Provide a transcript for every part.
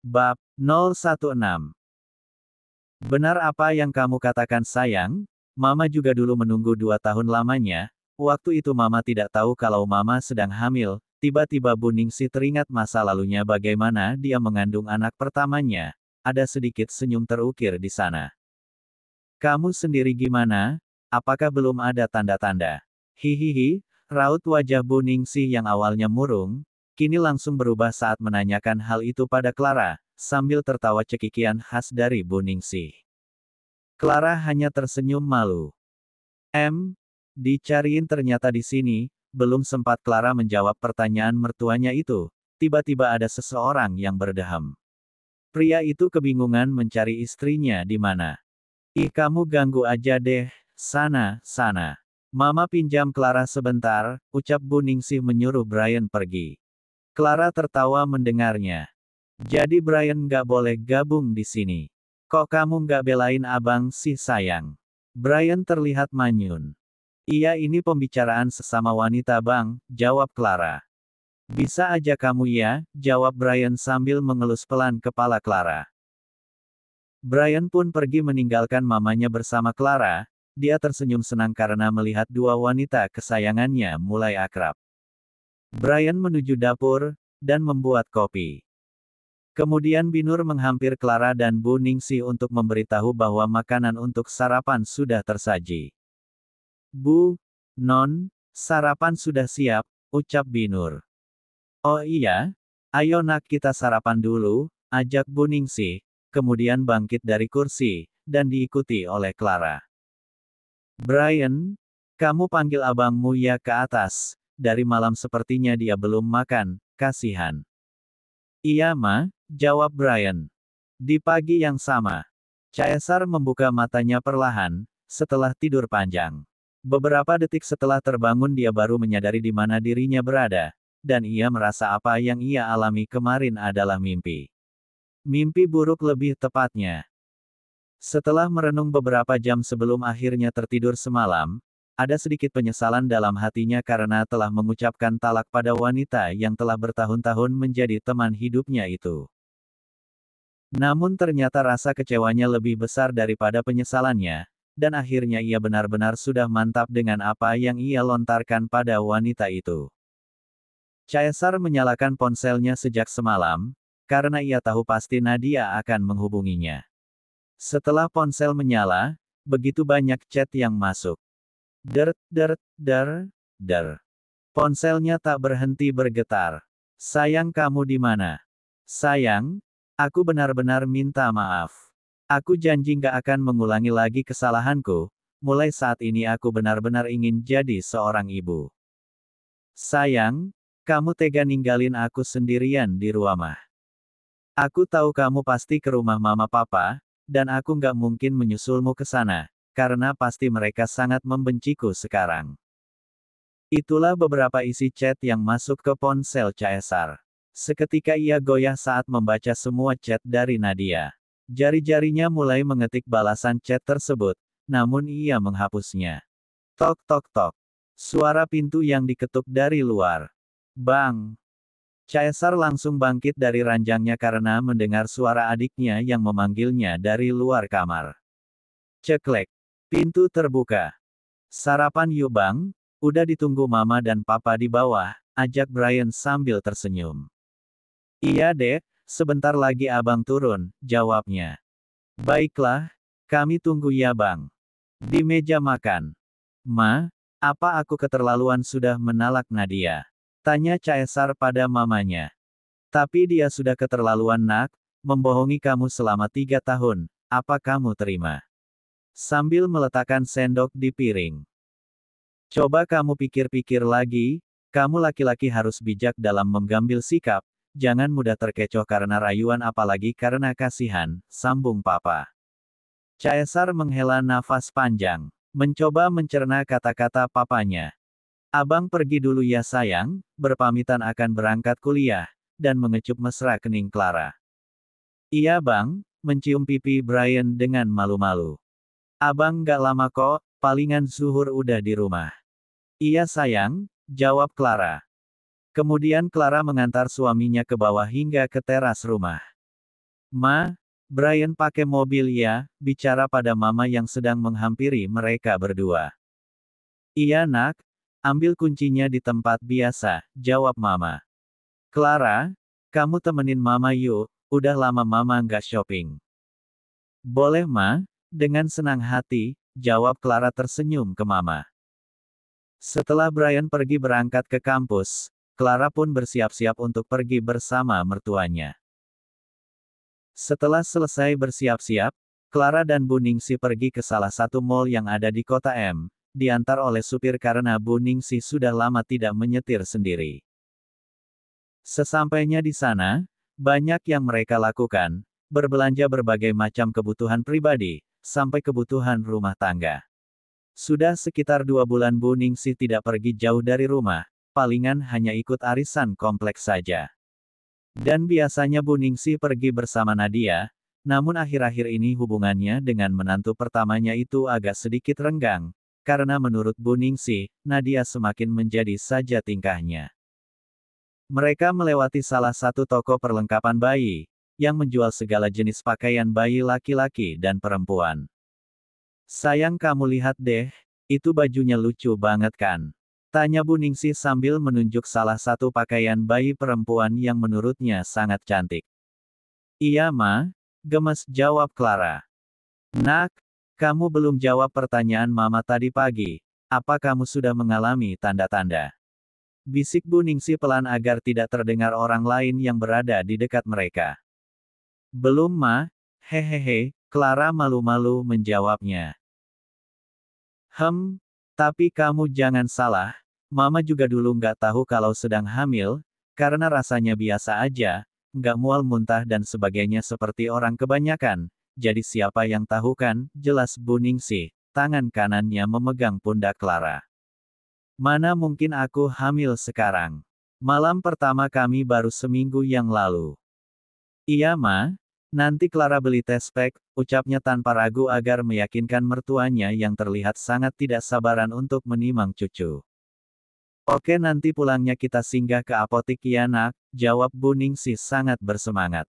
Bab 016. Benar apa yang kamu katakan sayang? Mama juga dulu menunggu 2 tahun lamanya. Waktu itu Mama tidak tahu kalau Mama sedang hamil. Tiba-tiba Bu Ningsih teringat masa lalunya bagaimana dia mengandung anak pertamanya. Ada sedikit senyum terukir di sana. Kamu sendiri gimana? Apakah belum ada tanda-tanda? Hihihi, raut wajah Bu Ningsih yang awalnya murung, kini langsung berubah saat menanyakan hal itu pada Clara, sambil tertawa cekikian khas dari Bu Ningsih. Clara hanya tersenyum malu. Dicariin ternyata di sini." Belum sempat Clara menjawab pertanyaan mertuanya itu, tiba-tiba ada seseorang yang berdeham. Pria itu kebingungan mencari istrinya di mana. "Ih, kamu ganggu aja deh, sana, sana. Mama pinjam Clara sebentar," ucap Bu Ningsih menyuruh Brian pergi. Clara tertawa mendengarnya. "Jadi Brian nggak boleh gabung di sini. Kok kamu nggak belain abang sih sayang?" Brian terlihat manyun. "Iya, ini pembicaraan sesama wanita bang," jawab Clara. "Bisa aja kamu ya," jawab Brian sambil mengelus pelan kepala Clara. Brian pun pergi meninggalkan mamanya bersama Clara. Dia tersenyum senang karena melihat dua wanita kesayangannya mulai akrab. Brian menuju dapur, dan membuat kopi. Kemudian Binur menghampir Clara dan Bu Ningsih untuk memberitahu bahwa makanan untuk sarapan sudah tersaji. "Bu, Non, sarapan sudah siap," ucap Binur. "Oh iya? Ayo nak kita sarapan dulu," ajak Bu Ningsih, kemudian bangkit dari kursi, dan diikuti oleh Clara. "Brian, kamu panggil abangmu ya ke atas, dari malam sepertinya dia belum makan, kasihan." "Iya Ma," jawab Brian. Di pagi yang sama, Caesar membuka matanya perlahan, setelah tidur panjang. Beberapa detik setelah terbangun dia baru menyadari di mana dirinya berada, dan ia merasa apa yang ia alami kemarin adalah mimpi. Mimpi buruk lebih tepatnya. Setelah merenung beberapa jam sebelum akhirnya tertidur semalam, ada sedikit penyesalan dalam hatinya karena telah mengucapkan talak pada wanita yang telah bertahun-tahun menjadi teman hidupnya itu. Namun ternyata rasa kecewanya lebih besar daripada penyesalannya, dan akhirnya ia benar-benar sudah mantap dengan apa yang ia lontarkan pada wanita itu. Caesar menyalakan ponselnya sejak semalam, karena ia tahu pasti Nadia akan menghubunginya. Setelah ponsel menyala, begitu banyak chat yang masuk. Der, der, der, der. Ponselnya tak berhenti bergetar. "Sayang, kamu di mana? Sayang, aku benar-benar minta maaf. Aku janji nggak akan mengulangi lagi kesalahanku. Mulai saat ini aku benar-benar ingin jadi seorang ibu. Sayang, kamu tega ninggalin aku sendirian di rumah. Aku tahu kamu pasti ke rumah mama papa, dan aku nggak mungkin menyusulmu ke sana, karena pasti mereka sangat membenciku sekarang." Itulah beberapa isi chat yang masuk ke ponsel Caesar. Seketika ia goyah saat membaca semua chat dari Nadia. Jari-jarinya mulai mengetik balasan chat tersebut, namun ia menghapusnya. Tok tok tok. Suara pintu yang diketuk dari luar. Bang! Caesar langsung bangkit dari ranjangnya karena mendengar suara adiknya yang memanggilnya dari luar kamar. Ceklek. Pintu terbuka. "Sarapan yuk bang, udah ditunggu mama dan papa di bawah," ajak Brian sambil tersenyum. "Iya dek, sebentar lagi abang turun," jawabnya. "Baiklah, kami tunggu ya bang." Di meja makan. "Ma, apa aku keterlaluan sudah menalak Nadia?" tanya Caesar pada mamanya. "Tapi dia sudah keterlaluan nak, membohongi kamu selama 3 tahun, apa kamu terima?" Sambil meletakkan sendok di piring. "Coba kamu pikir-pikir lagi, kamu laki-laki harus bijak dalam mengambil sikap, jangan mudah terkecoh karena rayuan apalagi karena kasihan," sambung papa. Caesar menghela nafas panjang, mencoba mencerna kata-kata papanya. "Abang pergi dulu ya sayang," berpamitan akan berangkat kuliah, dan mengecup mesra kening Clara. "Iya bang," mencium pipi Brian dengan malu-malu. "Abang nggak lama kok, palingan zuhur udah di rumah." "Iya sayang," jawab Clara. Kemudian Clara mengantar suaminya ke bawah hingga ke teras rumah. Ma, Brian pakai mobil ya, bicara pada mama yang sedang menghampiri mereka berdua. Iya nak, ambil kuncinya di tempat biasa, jawab mama. Clara, kamu temenin mama yuk, udah lama mama nggak shopping. Boleh ma, dengan senang hati, jawab Clara tersenyum ke mama. Setelah Brian pergi berangkat ke kampus, Clara pun bersiap-siap untuk pergi bersama mertuanya. Setelah selesai bersiap-siap, Clara dan Bu Ningsi pergi ke salah satu mall yang ada di kota M, diantar oleh supir karena Bu Ningsi sudah lama tidak menyetir sendiri. Sesampainya di sana, banyak yang mereka lakukan, berbelanja berbagai macam kebutuhan pribadi, sampai kebutuhan rumah tangga. Sudah sekitar 2 bulan Bu Ningsi tidak pergi jauh dari rumah, palingan hanya ikut arisan kompleks saja. Dan biasanya Bu Ningsi pergi bersama Nadia, namun akhir-akhir ini hubungannya dengan menantu pertamanya itu agak sedikit renggang, karena menurut Bu Ningsi, Nadia semakin menjadi saja tingkahnya. Mereka melewati salah satu toko perlengkapan bayi, yang menjual segala jenis pakaian bayi laki-laki dan perempuan. Sayang kamu lihat deh, itu bajunya lucu banget kan? Tanya Bu Ningsi sambil menunjuk salah satu pakaian bayi perempuan yang menurutnya sangat cantik. Iya ma, gemes jawab Clara. Nak, kamu belum jawab pertanyaan mama tadi pagi, apa kamu sudah mengalami tanda-tanda? Bisik Bu Ningsi pelan agar tidak terdengar orang lain yang berada di dekat mereka. Belum ma, hehehe, Clara malu-malu menjawabnya. Tapi kamu jangan salah, mama juga dulu nggak tahu kalau sedang hamil, karena rasanya biasa aja, nggak mual muntah dan sebagainya seperti orang kebanyakan, jadi siapa yang tahu kan, jelas Bu Ningsi, tangan kanannya memegang pundak Clara. Mana mungkin aku hamil sekarang? Malam pertama kami baru seminggu yang lalu. Iya ma, nanti Clara beli tes pack, ucapnya tanpa ragu agar meyakinkan mertuanya yang terlihat sangat tidak sabaran untuk menimang cucu. Oke nanti pulangnya kita singgah ke apotik ya nak, jawab Bu Ningsi sangat bersemangat.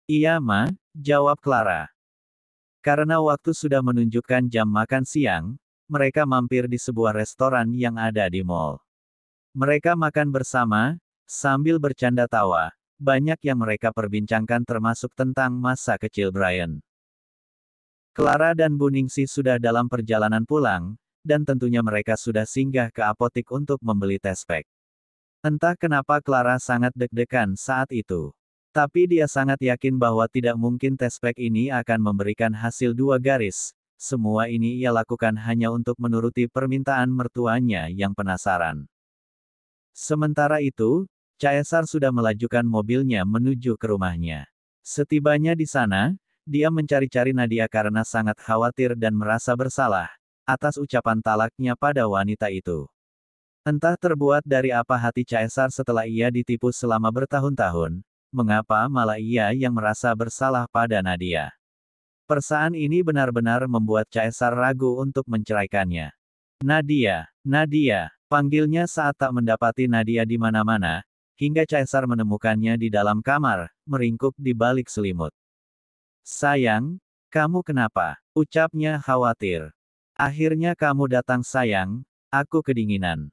Iya ma, jawab Clara. Karena waktu sudah menunjukkan jam makan siang, mereka mampir di sebuah restoran yang ada di mall. Mereka makan bersama, sambil bercanda tawa. Banyak yang mereka perbincangkan termasuk tentang masa kecil Brian. Clara dan Bu Ningsi sudah dalam perjalanan pulang, dan tentunya mereka sudah singgah ke apotik untuk membeli tes pack. Entah kenapa Clara sangat deg-degan saat itu. Tapi dia sangat yakin bahwa tidak mungkin tes pack ini akan memberikan hasil 2 garis. Semua ini ia lakukan hanya untuk menuruti permintaan mertuanya yang penasaran. Sementara itu, Caesar sudah melajukan mobilnya menuju ke rumahnya. Setibanya di sana, dia mencari-cari Nadia karena sangat khawatir dan merasa bersalah atas ucapan talaknya pada wanita itu. Entah terbuat dari apa hati Caesar setelah ia ditipu selama bertahun-tahun, mengapa malah ia yang merasa bersalah pada Nadia. Perasaan ini benar-benar membuat Caesar ragu untuk menceraikannya. Nadia, Nadia, panggilnya saat tak mendapati Nadia di mana-mana, hingga Caesar menemukannya di dalam kamar, meringkuk di balik selimut. Sayang, kamu kenapa? Ucapnya khawatir. Akhirnya kamu datang sayang, aku kedinginan.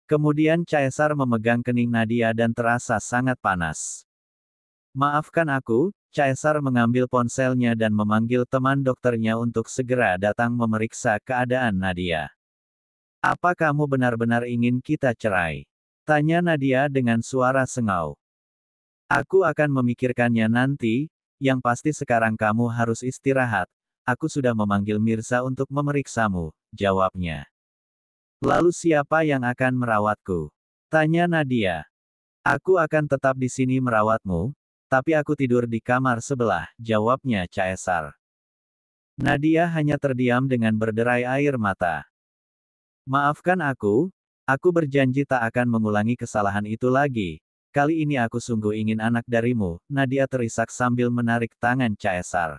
Kemudian Caesar memegang kening Nadia dan terasa sangat panas. Maafkan aku, Caesar mengambil ponselnya dan memanggil teman dokternya untuk segera datang memeriksa keadaan Nadia. Apa kamu benar-benar ingin kita cerai? Tanya Nadia dengan suara sengau. Aku akan memikirkannya nanti, yang pasti sekarang kamu harus istirahat. Aku sudah memanggil Mirza untuk memeriksamu, jawabnya. Lalu siapa yang akan merawatku? Tanya Nadia. Aku akan tetap di sini merawatmu, tapi aku tidur di kamar sebelah, jawabnya Caesar. Nadia hanya terdiam dengan berderai air mata. Maafkan aku berjanji tak akan mengulangi kesalahan itu lagi. Kali ini aku sungguh ingin anak darimu, Nadia terisak sambil menarik tangan Caesar.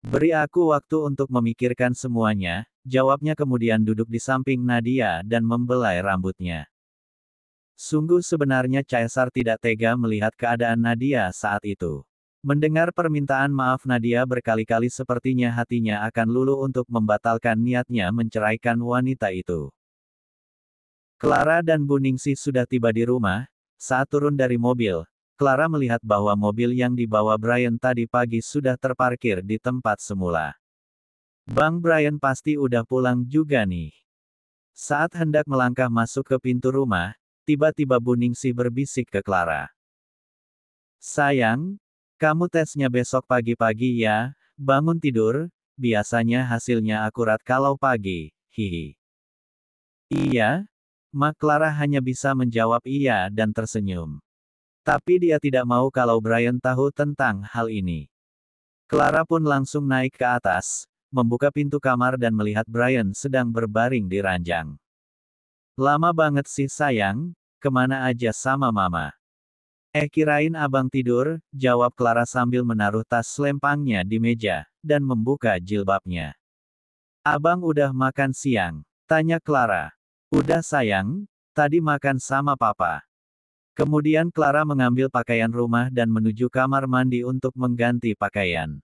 Beri aku waktu untuk memikirkan semuanya, jawabnya kemudian duduk di samping Nadia dan membelai rambutnya. Sungguh sebenarnya Caesar tidak tega melihat keadaan Nadia saat itu. Mendengar permintaan maaf Nadia berkali-kali sepertinya hatinya akan luluh untuk membatalkan niatnya menceraikan wanita itu. Clara dan Bu Ningsih sudah tiba di rumah. Saat turun dari mobil, Clara melihat bahwa mobil yang dibawa Brian tadi pagi sudah terparkir di tempat semula. Bang Brian pasti udah pulang juga nih. Saat hendak melangkah masuk ke pintu rumah, tiba-tiba Bu Ningsih berbisik ke Clara. Sayang, kamu tesnya besok pagi-pagi ya, bangun tidur, biasanya hasilnya akurat kalau pagi, hihi. Iya, Mak. Clara hanya bisa menjawab iya dan tersenyum. Tapi dia tidak mau kalau Brian tahu tentang hal ini. Clara pun langsung naik ke atas, membuka pintu kamar dan melihat Brian sedang berbaring di ranjang. Lama banget sih sayang, kemana aja sama mama? Kirain abang tidur, jawab Clara sambil menaruh tas selempangnya di meja, dan membuka jilbabnya. Abang udah makan siang? Tanya Clara. Udah sayang, tadi makan sama papa. Kemudian Clara mengambil pakaian rumah dan menuju kamar mandi untuk mengganti pakaian.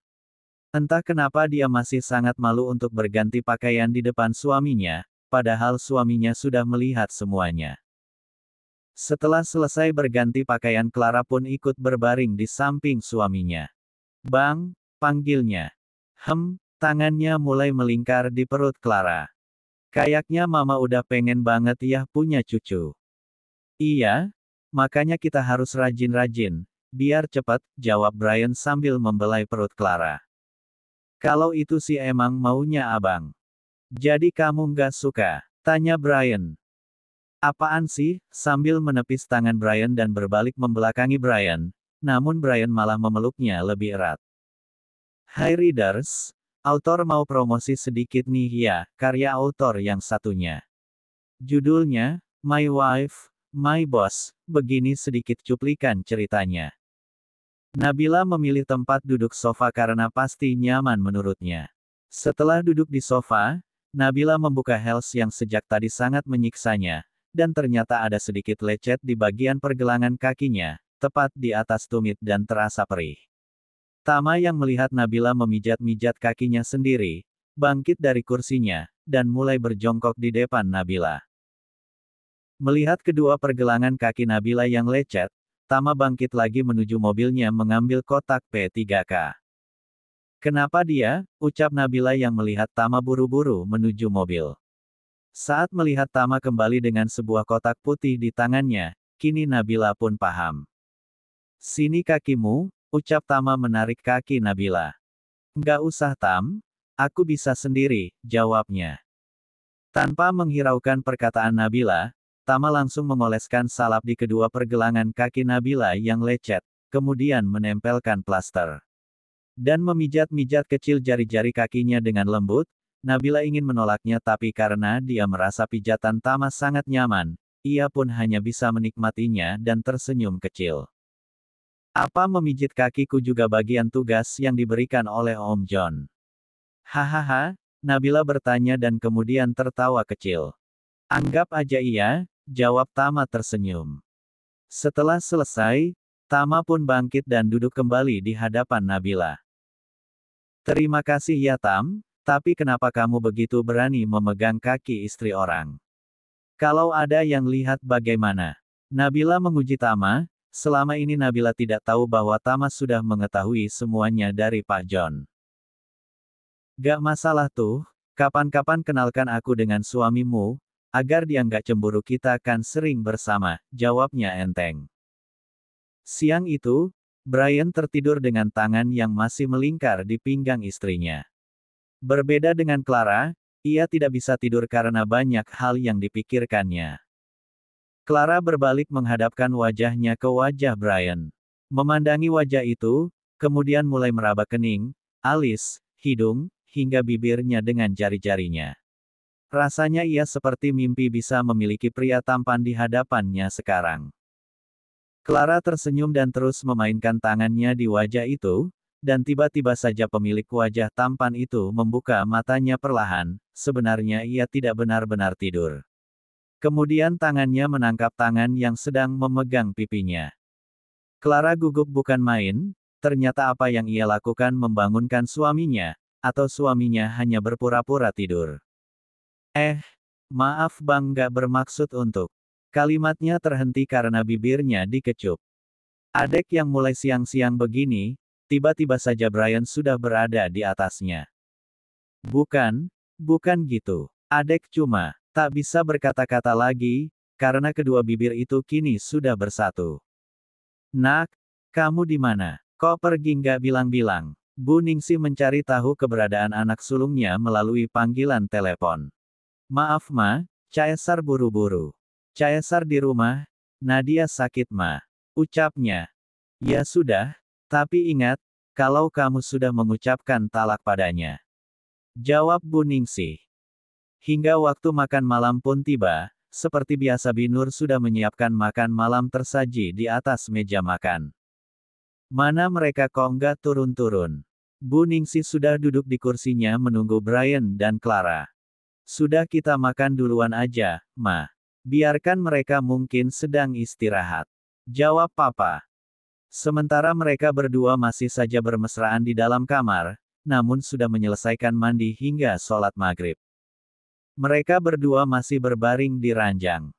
Entah kenapa dia masih sangat malu untuk berganti pakaian di depan suaminya, padahal suaminya sudah melihat semuanya. Setelah selesai berganti pakaian Clara pun ikut berbaring di samping suaminya. Bang, panggilnya. Tangannya mulai melingkar di perut Clara. Kayaknya mama udah pengen banget ya punya cucu. Iya, makanya kita harus rajin-rajin, biar cepat, jawab Brian sambil membelai perut Clara. Kalau itu sih emang maunya abang. Jadi kamu nggak suka? Tanya Brian. Apaan sih? Sambil menepis tangan Brian dan berbalik membelakangi Brian, namun Brian malah memeluknya lebih erat. Hai readers, autor mau promosi sedikit nih ya, karya autor yang satunya. Judulnya, My Wife, My Boss, begini sedikit cuplikan ceritanya. Nabila memilih tempat duduk sofa karena pasti nyaman menurutnya. Setelah duduk di sofa, Nabila membuka heels yang sejak tadi sangat menyiksanya, dan ternyata ada sedikit lecet di bagian pergelangan kakinya, tepat di atas tumit dan terasa perih. Tama yang melihat Nabila memijat-mijat kakinya sendiri, bangkit dari kursinya, dan mulai berjongkok di depan Nabila. Melihat kedua pergelangan kaki Nabila yang lecet, Tama bangkit lagi menuju mobilnya mengambil kotak P3K. Kenapa dia? Ucap Nabila yang melihat Tama buru-buru menuju mobil. Saat melihat Tama kembali dengan sebuah kotak putih di tangannya, kini Nabila pun paham. Sini kakimu, ucap Tama menarik kaki Nabila. Nggak usah Tam, aku bisa sendiri, jawabnya. Tanpa menghiraukan perkataan Nabila, Tama langsung mengoleskan salep di kedua pergelangan kaki Nabila yang lecet, kemudian menempelkan plaster. Dan memijat-mijat kecil jari-jari kakinya dengan lembut. Nabila ingin menolaknya tapi karena dia merasa pijatan Tama sangat nyaman, ia pun hanya bisa menikmatinya dan tersenyum kecil. Apa memijit kakiku juga bagian tugas yang diberikan oleh Om John? Hahaha, Nabila bertanya dan kemudian tertawa kecil. Anggap aja iya, jawab Tama tersenyum. Setelah selesai, Tama pun bangkit dan duduk kembali di hadapan Nabila. Terima kasih ya Tam. Tapi kenapa kamu begitu berani memegang kaki istri orang? Kalau ada yang lihat bagaimana? Nabila menguji Tama, selama ini Nabila tidak tahu bahwa Tama sudah mengetahui semuanya dari Pak John. Gak masalah tuh, kapan-kapan kenalkan aku dengan suamimu, agar dia nggak cemburu kita kan sering bersama, jawabnya enteng. Siang itu, Brian tertidur dengan tangan yang masih melingkar di pinggang istrinya. Berbeda dengan Clara, ia tidak bisa tidur karena banyak hal yang dipikirkannya. Clara berbalik menghadapkan wajahnya ke wajah Brian. Memandangi wajah itu, kemudian mulai meraba kening, alis, hidung, hingga bibirnya dengan jari-jarinya. Rasanya ia seperti mimpi bisa memiliki pria tampan di hadapannya sekarang. Clara tersenyum dan terus memainkan tangannya di wajah itu, dan tiba-tiba saja pemilik wajah tampan itu membuka matanya perlahan, sebenarnya ia tidak benar-benar tidur. Kemudian tangannya menangkap tangan yang sedang memegang pipinya. Clara gugup bukan main, Ternyata apa yang ia lakukan membangunkan suaminya, atau suaminya hanya berpura-pura tidur. Maaf Bang, gak bermaksud untuk. Kalimatnya terhenti karena bibirnya dikecup. Adek yang mulai siang-siang begini, tiba-tiba saja Brian sudah berada di atasnya. Bukan gitu. Adek cuma tak bisa berkata-kata lagi, karena kedua bibir itu kini sudah bersatu. Nak, kamu di mana? Kok pergi nggak bilang-bilang? Bu Ningsi mencari tahu keberadaan anak sulungnya melalui panggilan telepon. Maaf Ma, Caesar buru-buru. Caesar di rumah, Nadia sakit Ma. Ucapnya. Ya sudah, tapi ingat, kalau kamu sudah mengucapkan talak padanya. Jawab Bu Ningsih. Hingga waktu makan malam pun tiba, seperti biasa Binur sudah menyiapkan makan malam tersaji di atas meja makan. Mana mereka kok nggak turun-turun? Bu Ningsih sudah duduk di kursinya menunggu Brian dan Clara. Sudah kita makan duluan aja, Ma. Biarkan mereka mungkin sedang istirahat. Jawab Papa. Sementara mereka berdua masih saja bermesraan di dalam kamar, namun sudah menyelesaikan mandi hingga sholat maghrib. Mereka berdua masih berbaring di ranjang.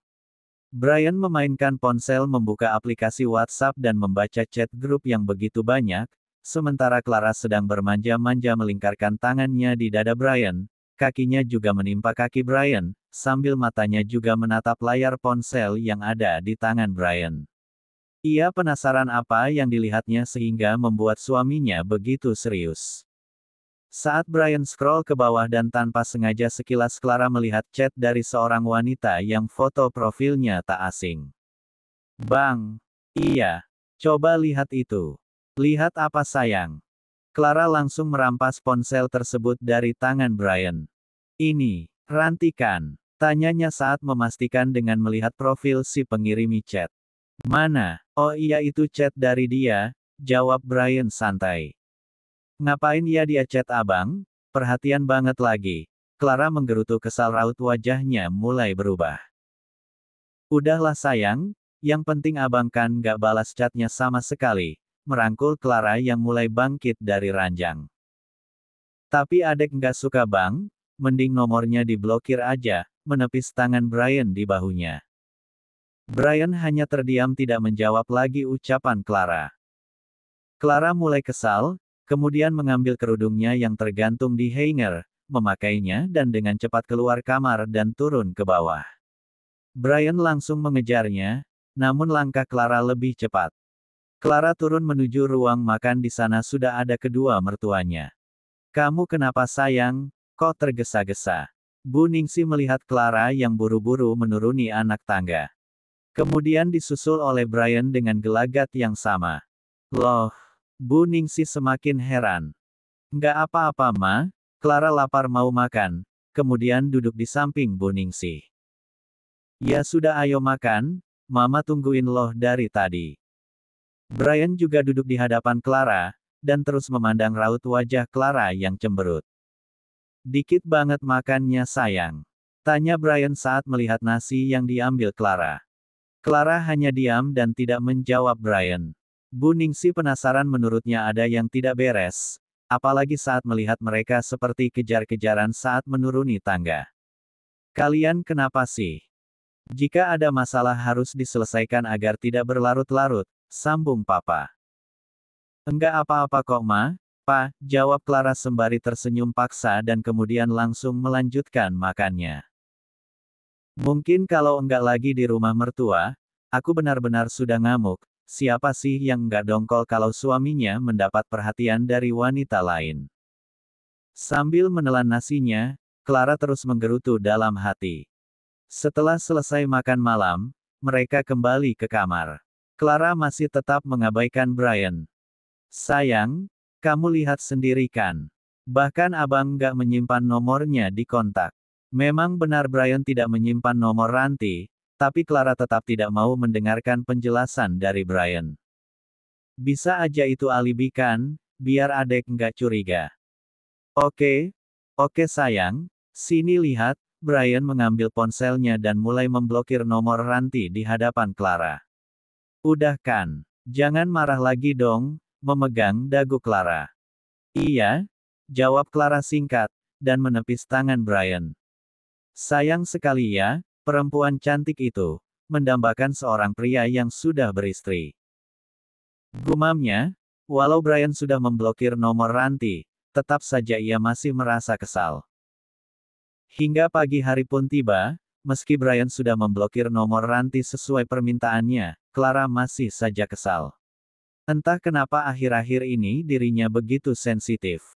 Brian memainkan ponsel, membuka aplikasi WhatsApp dan membaca chat grup yang begitu banyak, sementara Clara sedang bermanja-manja melingkarkan tangannya di dada Brian, kakinya juga menimpa kaki Brian, sambil matanya juga menatap layar ponsel yang ada di tangan Brian. Ia penasaran apa yang dilihatnya sehingga membuat suaminya begitu serius. Saat Brian scroll ke bawah dan tanpa sengaja sekilas Clara melihat chat dari seorang wanita yang foto profilnya tak asing. Bang! Iya. Coba lihat itu. Lihat apa sayang? Clara langsung merampas ponsel tersebut dari tangan Brian. Ini, rantikan. Tanyanya saat memastikan dengan melihat profil si pengirimi chat. Mana? Oh iya itu chat dari dia, jawab Brian santai. Ngapain ya dia chat abang? Perhatian banget lagi. Clara menggerutu kesal, raut wajahnya mulai berubah. Udahlah sayang, yang penting abang kan gak balas chatnya sama sekali, merangkul Clara yang mulai bangkit dari ranjang. Tapi adek gak suka bang, mending nomornya diblokir aja, menepis tangan Brian di bahunya. Brian hanya terdiam tidak menjawab lagi ucapan Clara. Clara mulai kesal, kemudian mengambil kerudungnya yang tergantung di hanger, memakainya dan dengan cepat keluar kamar dan turun ke bawah. Brian langsung mengejarnya, namun langkah Clara lebih cepat. Clara turun menuju ruang makan, di sana sudah ada kedua mertuanya. Kamu kenapa sayang, kok tergesa-gesa? Bu Ningsih melihat Clara yang buru-buru menuruni anak tangga. Kemudian disusul oleh Brian dengan gelagat yang sama. Loh, Bu Ningsih semakin heran. Nggak apa-apa Ma, Clara lapar mau makan, kemudian duduk di samping Bu Ningsih. Ya sudah ayo makan, Mama tungguin loh dari tadi. Brian juga duduk di hadapan Clara, dan terus memandang raut wajah Clara yang cemberut. Dikit banget makannya sayang. Tanya Brian saat melihat nasi yang diambil Clara. Clara hanya diam dan tidak menjawab Brian. Bu Ningsih penasaran, menurutnya ada yang tidak beres, apalagi saat melihat mereka seperti kejar-kejaran saat menuruni tangga. Kalian kenapa sih? Jika ada masalah harus diselesaikan agar tidak berlarut-larut, sambung Papa. Enggak apa-apa kok Ma, Pa, jawab Clara sembari tersenyum paksa dan kemudian langsung melanjutkan makannya. Mungkin kalau enggak lagi di rumah mertua, aku benar-benar sudah ngamuk, siapa sih yang enggak dongkol kalau suaminya mendapat perhatian dari wanita lain. Sambil menelan nasinya, Clara terus menggerutu dalam hati. Setelah selesai makan malam, mereka kembali ke kamar. Clara masih tetap mengabaikan Brian. Sayang, kamu lihat sendiri kan. Bahkan abang enggak menyimpan nomornya di kontak. Memang benar Brian tidak menyimpan nomor Ranti, tapi Clara tetap tidak mau mendengarkan penjelasan dari Brian. Bisa aja itu alibi kan, biar adek nggak curiga. Oke sayang, sini lihat, Brian mengambil ponselnya dan mulai memblokir nomor Ranti di hadapan Clara. Udah kan, jangan marah lagi dong, memegang dagu Clara. Iya, jawab Clara singkat, dan menepis tangan Brian. Sayang sekali ya, perempuan cantik itu, mendambakan seorang pria yang sudah beristri. Gumamnya, walau Brian sudah memblokir nomor Ranti, tetap saja ia masih merasa kesal. Hingga pagi hari pun tiba, meski Brian sudah memblokir nomor Ranti sesuai permintaannya, Clara masih saja kesal. Entah kenapa akhir-akhir ini dirinya begitu sensitif.